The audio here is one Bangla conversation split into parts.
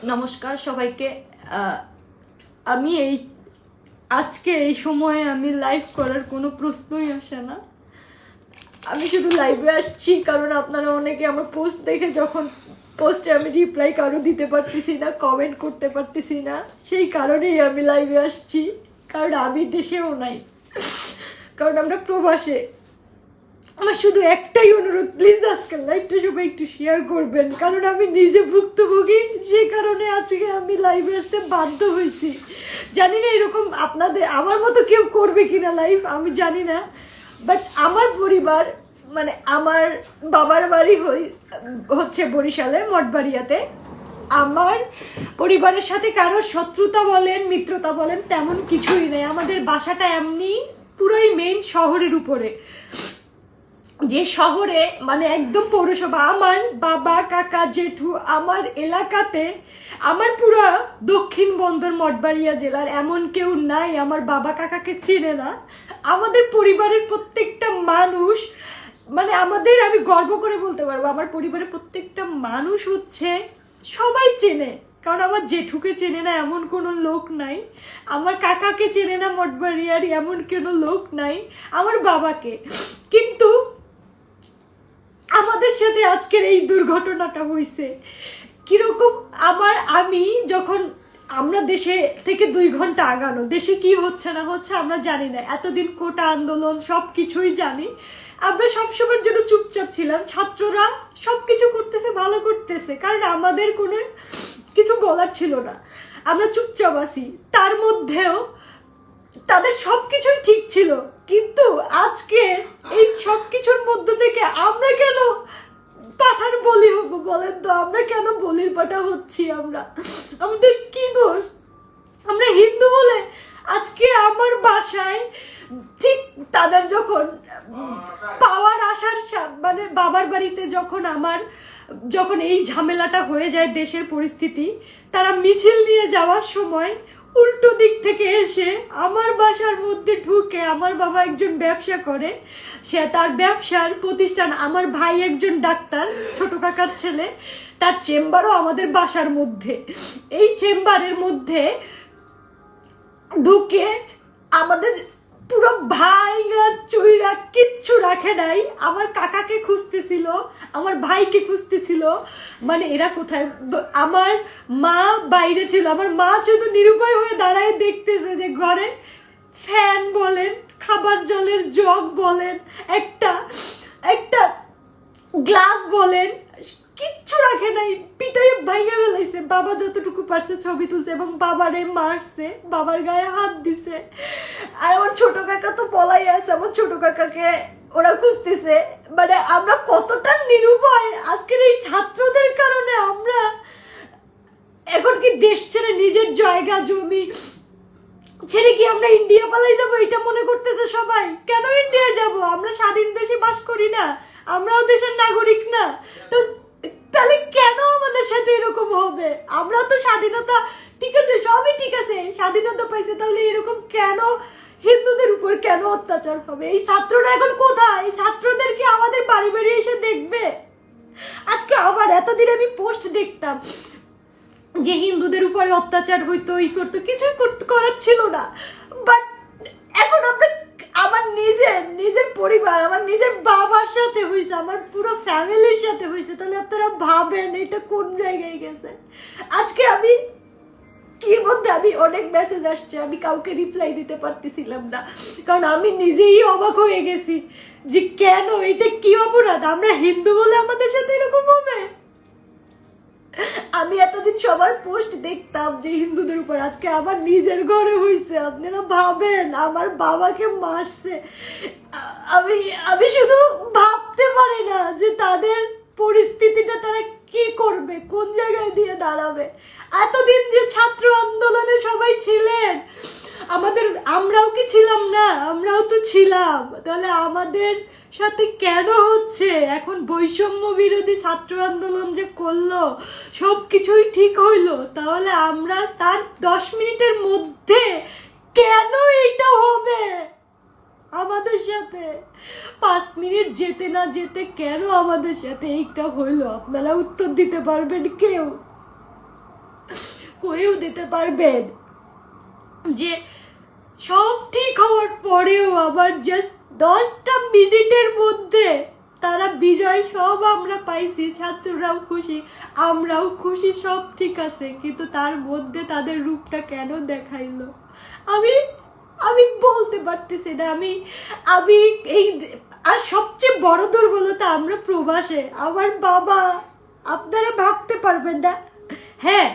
নমস্কার সবাইকে। আমি আজকে এই সময়ে আমি লাইভ করার কোনো প্রশ্নই আসে না। আমি শুধু লাইভে আসছি কারণ আপনারা অনেকে আমার পোস্ট দেখে যখন পোস্টে আমি রিপ্লাই কারো দিতে পারতেছি না, কমেন্ট করতে পারতেছি না, সেই কারণেই আমি লাইভে আসছি। কারণ আমি দেশেও নাই, কারণ আমরা প্রবাসে। আমার শুধু একটাই অনুরোধ, প্লিজ আজকাল লাইভটা সবাই একটু শেয়ার করবেন, কারণ আমি নিজে ভুক্তভোগী, যে কারণে আজকে আমি লাইভে আসতে বাধ্য হয়েছি। জানি না এরকম আপনাদের আমার মতো কেউ করবে কিনা লাইভ, আমি জানি না। বাট আমার পরিবার, মানে আমার বাবার বাড়ি হচ্ছে বরিশালে মঠবাড়িয়াতে। আমার পরিবারের সাথে কারো শত্রুতা বলেন মিত্রতা বলেন তেমন কিছুই নেই। আমাদের বাসাটা এমনি পুরোই মেইন শহরের উপরে, যে শহরে মানে একদম পৌরসভা। আমার বাবা কাকা জেঠু আমার এলাকাতে, আমার পুরো দক্ষিণ বন্দর মঠবাড়িয়া জেলার এমন কেউ নাই আমার বাবা কাকাকে চেনে না। আমাদের পরিবারের প্রত্যেকটা মানুষ, মানে আমি গর্ব করে বলতে পারবো আমার পরিবারের প্রত্যেকটা মানুষ হচ্ছে সবাই চেনে। কারণ আমার জেঠুকে চেনে না এমন কোনো লোক নাই, আমার কাকাকে চেনে না মঠবাড়িয়ার এমন কোনো লোক নাই, আমার বাবাকে। কিন্তু আমাদের সাথে আজকের এই দুর্ঘটনাটা হয়েছে কিরকম। আমি যখন আমরা দেশে থেকে 2 ঘন্টা আগানো, দেশে কি হচ্ছে না হচ্ছে আমরা জানি না। এতদিন কোটা আন্দোলন সব কিছুই জানি, আমরা সবসময়ের জন্য চুপচাপ ছিলাম। ছাত্ররা সবকিছু করতেছে, ভালো করতেছে, কারণ আমাদের কোনো কিছু বলার ছিল না, আমরা চুপচাপ আছি। তার মধ্যেও তাদের সবকিছুই ঠিক ছিল, কিন্তু আজকে এই সবকিছুর মধ্য থেকে আমরা কেন পাঠার বলি হবো বলেন তো? আমরা কেন বলির পাঠা হচ্ছি? আমাদের কি দোষ? আমরা হিন্দু বলে আজকে আমার বাসায় ঠিক তাদের যখন পাওয়ার আসার মানে বাবার বাড়িতে যখন এই ঝামেলাটা হয়ে যায়, দেশের পরিস্থিতি, তারা মিছিল নিয়ে যাওয়ার সময় উল্টো দিক থেকে এসে আমার বাসার মধ্যে ঢুকে, আমার বাবা একজন ব্যবসা করে, সে তার ব্যবসার প্রতিষ্ঠান, আমার ভাই একজন ডাক্তার, ছোট কাকার ছেলে, তার চেম্বারও আমাদের বাসার মধ্যে। এই চেম্বারের মধ্যে ঢুকে আমাদের পুরো ভাইঙ্গা চুইরা কিচ্ছু রাখে নাই। আমার কাকাকে খুঁজতেছিল, আমার ভাইকে খুঁজতেছিল, মানে এরা কোথায়। আমার মা বাইরে ছিল, আমার মা শুধু নিরুপায় হয়ে দাঁড়ায় দেখতেছে যে ঘরে ফ্যান বলেন, খাবার জলের জগ বলেন, একটা একটা গ্লাস বলেন, কিচ্ছু রাখে নাই, পিটাই ভাইঙা ফেলাইছে। বাবা যতটুকু পারছে ছবি তুলছে এবং বাবারে মারছে, বাবার গায়ে হাত দিছে। আর আমার ছোট কাকা তো পলাই আছে, আমার ছোট কাকাকে ওরা খুঁজতেছে। মানে আমরা কতটা নিরুপায় আজকের এই ছাত্রদের কারণে। আমরা এখন কি দেশ ছেড়ে, নিজের জায়গা জমি ছেড়ে কি আমরা ইন্ডিয়া পালাই যাবো? এটা মনে করতেছে সবাই। কেন ইন্ডিয়া যাব? আমরা স্বাধীন দেশে বাস করি না? আমরাও দেশের নাগরিক না? তো তাহলে কেন আমাদের সাথে এরকম হবে? আমরা তো স্বাধীনতা, ঠিক আছে, সবই ঠিক আছে, স্বাধীনতা পাইছে, তাহলে এরকম কেন হিন্দুদের উপর কেন অত্যাচার হবে? এই ছাত্ররা এখন কোথায়? এই ছাত্রদের কি আমাদের বাড়ি বাড়ি এসে দেখবে? আজকে আবার এতদিন আমি পোস্ট দেখতাম যে হিন্দুদের উপরে অত্যাচার হইতো, ই করতো, কিছুই করার ছিল না। বাট এখন আমার নিজের পরিবার, আমার নিজের বাবার সাথে হয়েছে, আমার পুরো ফ্যামিলির সাথে হয়েছে। তাহলে আপনারা ভাবেন এটা কোন জায়গায় গেছে। আজকে আমি অনেক মেসেজ আসছে, আমি কাউকে রিপ্লাই দিতে পারতেছিলাম না, কারণ আমি নিজেই অবাক হয়ে গেছি যে কেন, এটা কি অপরাধ? আমরা হিন্দু বলে আমাদের সাথে এরকম হবে? আমি এতদিন সবার পোস্ট দেখতাম যে হিন্দুদের উপর, আজকে আমার নিজের ঘরে হয়েছে। আপনারা ভাবেন আমার বাবাকে মারছে। আমি শুধু ভাবতে পারি না যে তাদের পরিস্থিতিটা তারা কি করবে, কোন জায়গায় দিয়ে দাঁড়াবে। এতদিন যে ছাত্র আন্দোলনে সবাই ছিলেন, আমরাও কি ছিলাম না? আমরাও তো ছিলাম। তাহলে আমাদের সাথে কেন হচ্ছে এখন? বৈষম্য বিরোধী ছাত্র আন্দোলন যে করলো, সবকিছুই ঠিক হইলো, তাহলে আমরা তার 10 মিনিটের মধ্যে কেন এইটা হবে আমাদের সাথে? 5 মিনিট যেতে না যেতে কেন আমাদের সাথে এইটা হইলো? আপনারা উত্তর দিতে পারবেন কেউ? কয়েও দিতে পারবেন যে সব ঠিক হওয়ার পরেও আবার জাস্ট 10টা মিনিটের মধ্যে তারা বিজয়, সব আমরা পাইছি, ছাত্ররাও খুশি, আমরাও খুশি, সব ঠিক আছে, কিন্তু তার মধ্যে তাদের রূপটা কেন দেখাইলো আমি আমি বলতে পারতেছি না। আমি এই, আর সবচেয়ে বড় দুর্বলতা, আমরা প্রবাসে, আমার বাবা, আপনারা ভাবতে পারবেন না। হ্যাঁ,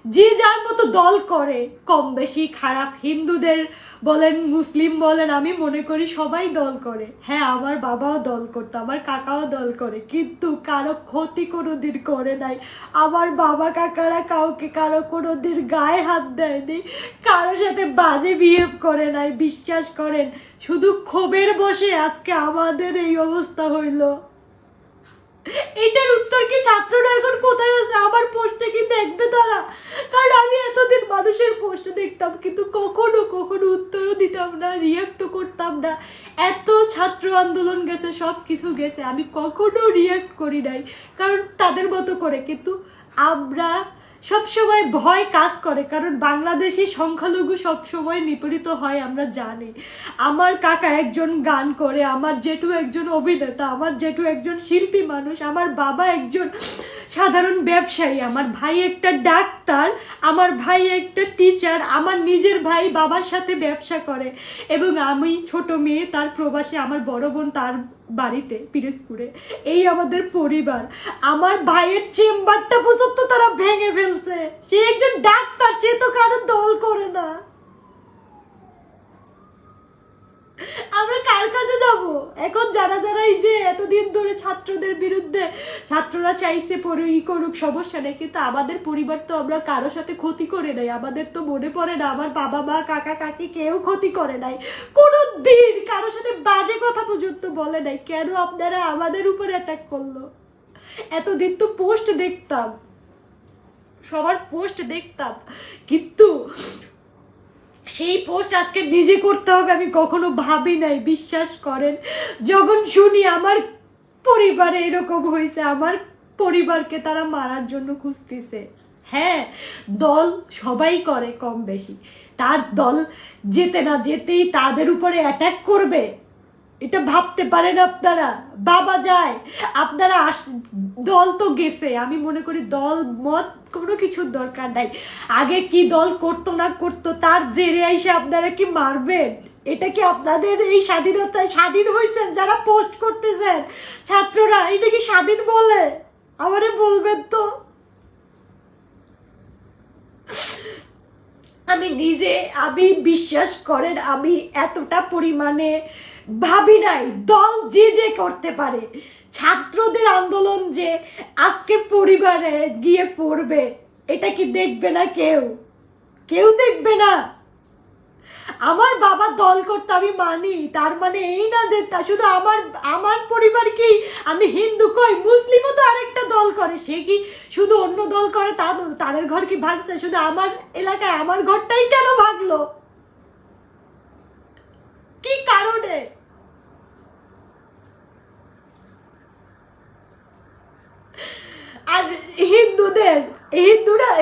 যে যার মতো দল করে, কম বেশি খারাপ, হিন্দুদের বলেন, মুসলিম বলেন, আমি মনে করি সবাই দল করে। হ্যাঁ, আমার বাবাও দল করতো, আমার কাকাও দল করে, কিন্তু কারো ক্ষতি কোনোদিন করে নাই। আমার বাবা কাকারা কাউকে কারো কোনোদিন গায়ে হাত দেয়নি, কারোর সাথে বাজে বিহেভ করে নাই। বিশ্বাস করেন, শুধু ক্ষোভের বসে আজকে আমাদের এই অবস্থা হইল। এটার উত্তর কি ছাত্ররা এখন কোথায় আছে? আমার পোস্টে কি দেখবে তারা? কারণ আমি এতদিন মানুষের পোস্ট দেখতাম, কিন্তু কখনো কখনো উত্তরও দিতাম না, রিয়াক্টও করতাম না। এত ছাত্র আন্দোলন গেছে, সব কিছু গেছে, আমি কখনো রিয়াক্ট করি নাই, কারণ তাদের মতো করে। কিন্তু আমরা সবসময় ভয় কাজ করে, কারণ বাংলাদেশি সংখ্যালঘু সবসময় নিপীড়িত হয়, আমরা জানি। আমার কাকা একজন গান করে, আমার জেঠু একজন অভিনেতা, আমার জেঠু একজন শিল্পী মানুষ, আমার বাবা একজন সাধারণ ব্যবসায়ী, আমার ভাই একটা ডাক্তার, আমার ভাই একটা টিচার, আমার নিজের ভাই বাবার সাথে ব্যবসা করে, এবং আমি ছোট মেয়ে, তার প্রবাসে, আমার বড় বোন তার বাড়িতে পিরোজপুরে। এই আমাদের পরিবার। আমার ভাইয়ের চেম্বারটা পর্যন্ত তারা ভেঙে ফেলছে। সে একজন ডাক্তার, সে তো কারো দল করে না। আমরা কার কাছে যাব এখন? যারা যারা এই যে এতদিন ধরে ছাত্রদের বিরুদ্ধে, ছাত্ররা চাইছে পরে করুক, সমস্যা নেই, কিন্তু আমাদের পরিবার তো আমরা কারো সাথে ক্ষতি করে নাই। আমাদের তো মনে পড়ে না আমার বাবা মা কাকা কাকি কেউ ক্ষতি করে নাই, কোনো দিন কারো সাথে বাজে কথা পর্যন্ত বলে নাই। কেন আপনারা আমাদের উপরে অ্যাটাক করলো? এতদিন তো পোস্ট দেখতাম, সবার পোস্ট দেখতাম, কিন্তু সেই পোস্ট আজকে নিজে করতে হবে আমি কখনো ভাবি নাই। বিশ্বাস করেন, যখন শুনি আমার পরিবারে এরকম হয়েছে, আমার পরিবারকে তারা মারার জন্য খুঁজতেছে। হ্যাঁ, দল সবাই করে কম বেশি, তার দল যেতে না যেতেই তাদের উপরে অ্যাটাক করবে, এটা ভাবতে পারেন আপনারা? বাবা যায়, আপনারা দল তো গেছে, আমি মনে করি দল মত কোনো কিছুর দরকার নাই। আগে কি দল করতো না করতো তার জেরে এসে আপনারা কি মারবেন? এটা কি আপনাদের এই স্বাধীনতায় স্বাধীন হয়েছেন যারা পোস্ট করতেছেন ছাত্ররা? এটা কি স্বাধীন বলে? আমারে বলবেন তো। আমি নিজে, আমি বিশ্বাস করেন, আমি এতটা পরিমাণে ভাবি নাই দল যে যে করতে পারে। ছাত্রদের আন্দোলন যে আজকে পরিবারে গিয়ে পড়বে, এটা কি দেখবে না কেউ? কেউ দেখবে না। আমার বাবা দল করতে আমি মানি, তার মানে এই না যে তা শুধু আমার আমার পরিবার কি, আমি হিন্দু কই, মুসলিমও তো আরেকটা দল করে, সে কি শুধু অন্য দল করে তা? তাদের ঘর কি ভাগছে? শুধু আমার এলাকায় আমার ঘরটাই কেন ভাগলো? কি কারণে? আর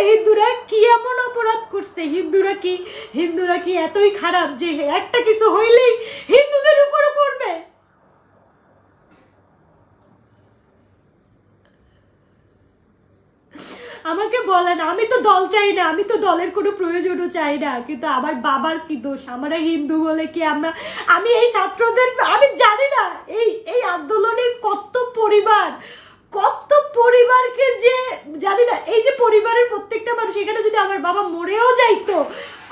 হিন্দুরা কি এমন অপরাধ করছে? হিন্দুরা কি এতই খারাপ যে একটা কিছু হইলেই হিন্দুদের উপরে পড়বে? আমাকে বলেন, আমি তো দল চাই না, আমি তো দলের কোনো প্রয়োজনও চাই না, কিন্তু আমার বাবার কি দোষ? আমরা হিন্দু বলে কি আমি এই ছাত্রদের, আমি জানি না এই আন্দোলনের কত পরিবারকে যে জানি না, এই যে পরিবারের প্রত্যেকটা মানুষ, এখানে যদি আমার বাবা মরেও যাইতো,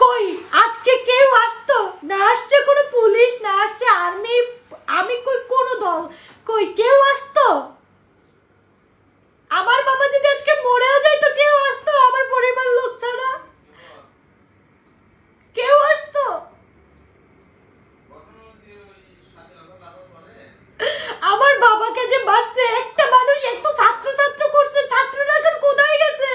কই আজকে কেউ আসতো না? আসছে কোনো পুলিশ, না আসছে আর্মি, আমি কই কোনো দল, কই কেউ আসতো? আমার বাবা যদি আজকে মরেও যাইতো, কেউ আসতো? আমার পরিবার লোক ছাড়া কেউ আসতো? আমার বাবাকে যে মারছে একটা মানুষ, এত ছাত্র করছে, ছাত্ররা এখন কোথায় গেছে?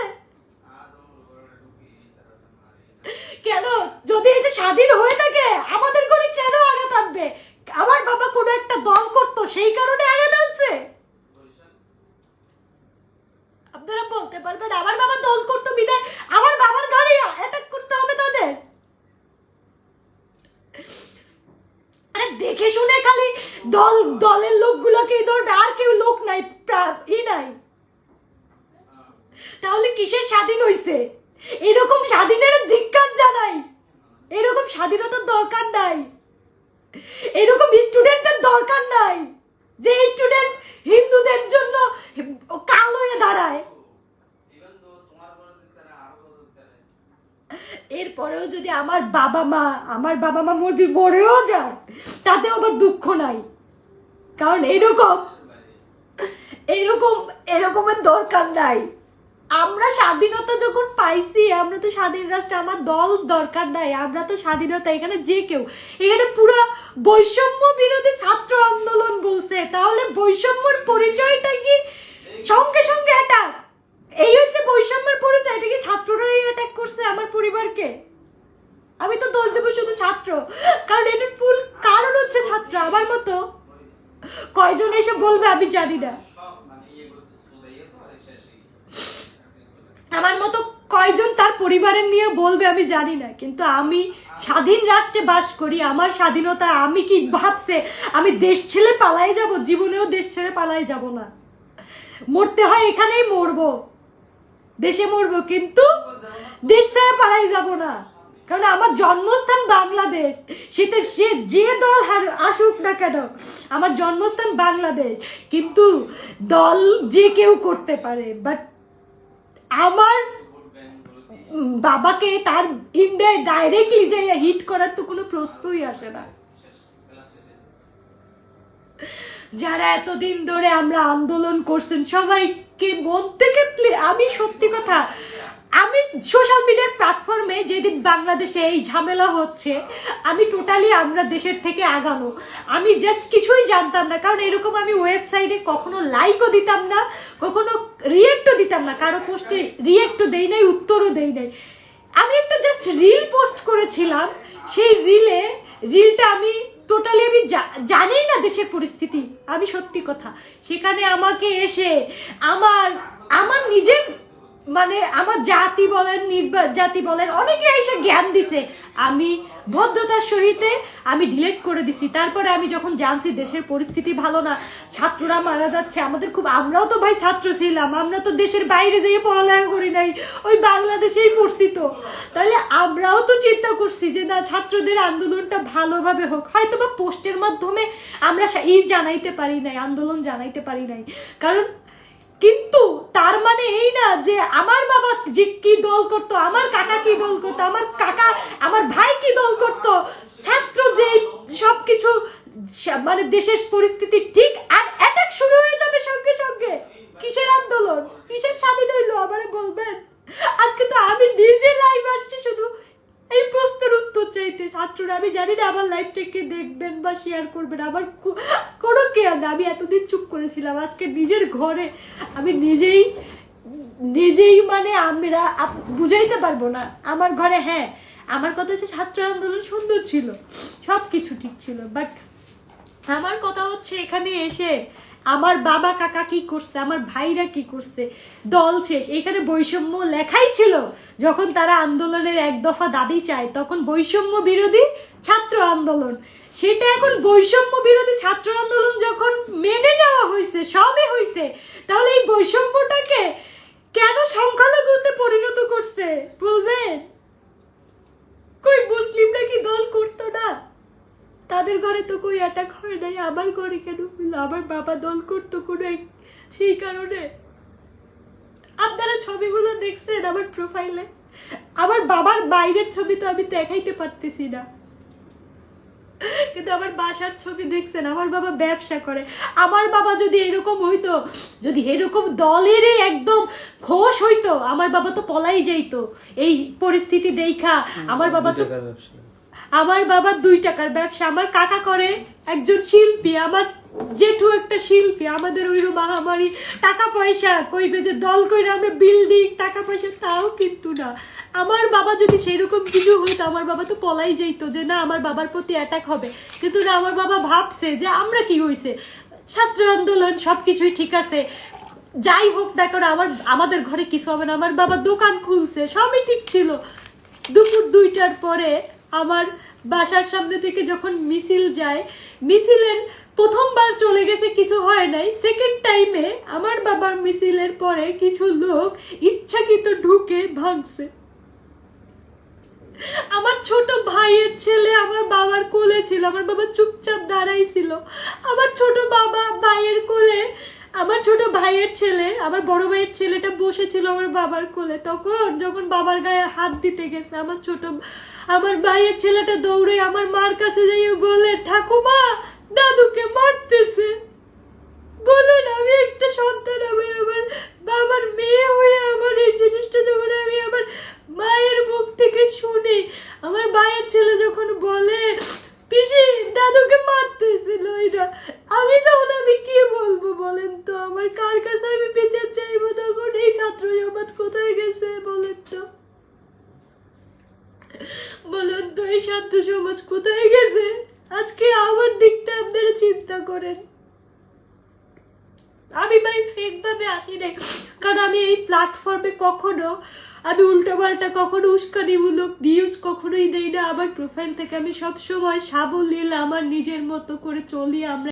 শুনে খালি দলের লোকগুলোকেই ধরবে, আর কেউ লোক নাই, নাই। তাহলে কিসের স্বাধীন হইছে? এরকম স্বাধীনের ধিক্কার জানাই। এরকম স্বাধীনতার দরকার নাই, এরকম স্টুডেন্টদের দরকার নাই যে স্টুডেন্ট হিন্দুদের জন্য কাল হয়ে দাঁড়ায়। এরপরেও যদি আমার বাবা মা মরেও যায়, তাতেও আবার দুঃখ নাই, কারণ এরকমের দরকার নাই। আমরা স্বাধীনতা যখন পাইছি, আমরা তো স্বাধীন রাষ্ট্র, আমার দল দরকার নাই, আমরা তো স্বাধীনতা, এখানে যে কেউ, এখানে পুরো বৈষম্য বিরোধী ছাত্র আন্দোলন বলছে, তাহলে বৈষম্যের পরিচয়টা কি সঙ্গে সঙ্গে অ্যাটাক? এই হচ্ছে বৈষম্যের পরিচয়, এটা কি ছাত্ররাই অ্যাটাক করছে আমার পরিবারকে? আমি তো দোষ দেবো শুধু ছাত্র, কারণ এটার মূল কারণ হচ্ছে ছাত্র। আমার মতো কয়জন এসে বলবে আমি জানি না, আমার মতো কয়জন তার পরিবারের নিয়ে বলবে আমি জানি না, কিন্তু আমি স্বাধীন রাষ্ট্রে বাস করি, আমার স্বাধীনতা, আমি কি ভাবছে আমি দেশ ছেড়ে পালাই যাব? জীবনেও দেশ ছেড়ে পালাই যাব না, মরতে হয় এখানেই মরবো, দেশে মরবো, কিন্তু দেশ ছেড়ে পালাই যাব না, কারণ আমার জন্মস্থান বাংলাদেশ। সেটা সে যে দল আসুক না কেন, আমার জন্মস্থান বাংলাদেশ। কিন্তু দল যে কেউ করতে পারে, বাট আমার বাবাকে তার ইন্ডিয়ায় ডাইরেক্টলি যে হিট করার তো কোনো প্রশ্নই আসে না। যারা এতদিন ধরে আমরা আন্দোলন করছেন, সবাইকে মন থেকে আমি সত্যি কথা, আমি সোশ্যাল মিডিয়ার প্ল্যাটফর্মে যেদিন বাংলাদেশে এই ঝামেলা হচ্ছে, আমি টোটালি আমরা দেশের থেকে আগানো, আমি জাস্ট কিছুই জানতাম না, কারণ এরকম আমি ওয়েবসাইটে কখনো লাইকও দিতাম না, কখনো রিয়েক্টও দিতাম না, কারো পোস্টে রিয়েক্টও দেই নাই, উত্তরও দেই নাই। আমি একটা জাস্ট রিল পোস্ট করেছিলাম, সেই রিলটা আমি টোটালি আমি জানি না দেশের পরিস্থিতি, আমি সত্যি কথা। সেখানে আমাকে এসে আমার নিজের মানে আমার জাতি বলেন অনেকে এসে জ্ঞান দিছে, আমি ভদ্রতার সহিতে আমি ডিলেট করে দিছি। তারপরে আমি যখন জানছি দেশের পরিস্থিতি ভালো না, ছাত্ররা মারা যাচ্ছে, আমরাও তো ভাই ছাত্র ছিলাম, আমরা তো দেশের বাইরে যেয়ে পড়ালেখা করি নাই, ওই বাংলাদেশেই পড়ছি, তো তাহলে আমরাও তো চিন্তা করছি যে না, ছাত্রদের আন্দোলনটা ভালোভাবে হোক। হয়তো বা পোস্টের মাধ্যমে আমরা জানাইতে পারি নাই, আন্দোলন জানাইতে পারি নাই, কারণ কিন্তু তার মানে এই না যে আমার বাবা যে কি দল করতো, আমার কাকা কি দল করতো, আমার ভাই কি দল করতো, ছাত্র যে সবকিছু মানে দেশের পরিস্থিতি ঠিক, আর অ্যাটাক শুরু হয়ে যাবে সঙ্গে সঙ্গে। কিসের আন্দোলন, কিসের স্বাধীন হইলো আমারে বলবেন? আজকে তো আমি নিজে লাইভ আসছি শুধু এই প্রশ্নের উত্তর চাইতে। ছাত্ররা, আমি জানি না আমার লাইভটাকে দেখবেন বা শেয়ার করবেন, আমার কোনো কেয়ার না, আমি এতদিন চুপ করেছিলাম, আজকে নিজের ঘরে আমি নিজেই মানে আমরা বুঝাইতে পারবো না আমার ঘরে। হ্যাঁ, আমার কথা হচ্ছে ছাত্র আন্দোলন সুন্দর ছিল, সব কিছু ঠিক ছিল, বাট আমার কথা হচ্ছে এখানে এসে আমার বাবা কাকা কি করছে, আমার ভাইরা কি করছে, দল শেষ। এখানে বৈষম্য লেখাই ছিল, যখন তারা আন্দোলনের এক দফা দাবি চায় তখন বৈষম্য বিরোধী ছাত্র আন্দোলন, সেটা এখন বৈষম্য বিরোধী ছাত্র আন্দোলন যখন মেনে নেওয়া হয়েছে, সবই হয়েছে, তাহলে এই বৈষম্যটাকে কেন সংখ্যালঘুতে পরিণত করছে বলবেন? কই মুসলিমরা কি দল করতো না? তাদের ঘরে তো কই অ্যাটাক হয় নাই, আমার ঘরে কেন হইল? আমার বাবা দল করতো কোনো সেই কারণে। আপনারা ছবিগুলো দেখছেন আমার প্রোফাইলে, আমার বাবার বাইরের ছবি তো আমি দেখাইতে পারতেছি না, কিন্তু আমার বাসার ছবি দেখছেন। আমার বাবা ব্যবসা করে, আমার বাবা যদি এরকম হইতো, যদি এরকম দলেরই একদম খোশ হইতো, আমার বাবা তো পলাই যাইতো এই পরিস্থিতি দেখা। আমার বাবা 2 টাকার ব্যবসা, আমার কাকা করে একজন শিল্পী, আমার জেঠু একটা শিল্পী, আমাদের ওই মহামারী টাকা পয়সা কইবে যে দল কইরা আমরা বিল্ডিং টাকা পয়সা, তাও কিন্তু না। আমার বাবা যদি সেরকম কিছু হইতো, আমার বাবা তো পলাই যাইতো যে না আমার বাবার প্রতি অ্যাটাক হবে, কিন্তু না, আমার বাবা ভাবছে যে আমরা কি হয়েছে, ছাত্র আন্দোলন সবকিছুই ঠিক আছে, যাই হোক না কেন আমাদের ঘরে কিছু হবে না। আমার বাবা দোকান খুলছে, সবই ঠিক ছিল। দুপুর 2টার পরে আমার বাসার সামনে থেকে যখন মিছিল যায়, মিছিলের প্রথমবার চলে গেছে, কিছু হয় নাই, সেকেন্ড টাইমে আমার বাবার মিছিলের পরে কিছু লোক ইচ্ছাকৃত ঢুকে ভাঙছে। আমার ছোট ভাইয়ের ছেলে আমার বাবার কোলে ছিল, আমার বাবা চুপচাপ দাঁড়াই ছিল। আমার ছোট ভাইয়ের কোলে আমার ছোট ভাইয়ের ছেলে, আমার বড় ভাইয়ের ছেলেটা বসেছিল আমার বাবার কোলে। তখন যখন বাবার গায়ে হাত দিতে গেছে, আমার ভাইয়ের ছেলেটা দৌড়ে আমার মার কাছে যাইয়ে বলে, ঠাকুমা দাদুকে মারতেছে। বলেন, আমি একটা সন্তান, আমি আমার বাবার মেয়ে হয়ে আমার এই জিনিসটা যখন আমি আমার মায়ের মুখ থেকে শুনি, আমার ভাইয়ের ছেলে যখন বলে পিসি দাদুকে মারতেছিল, এটা আমি তাহলে আমি কি বলবো বলেন তো? আমার কার কাছে আমি বিচার চাইবো তখন? এই ছাত্র সমাজ কোথায় গেছে বলেন তো? বলেন তো, এই ছাত্র সমাজ কোথায় গেছে? আজকে আমার দিকটা আপনারা চিন্তা করেন। আমি ভাই ফেক ভাবে আসি নাই, কারণ আমি এই প্ল্যাটফর্মে কখনো আমি উল্টোপাল্টা কখনো উস্কানিমূলক নিউজ কখনোই দেই না। আমার প্রোফাইল থেকে আমি সবসময় সাবলীল আমার নিজের মতো করে চলি। আমরা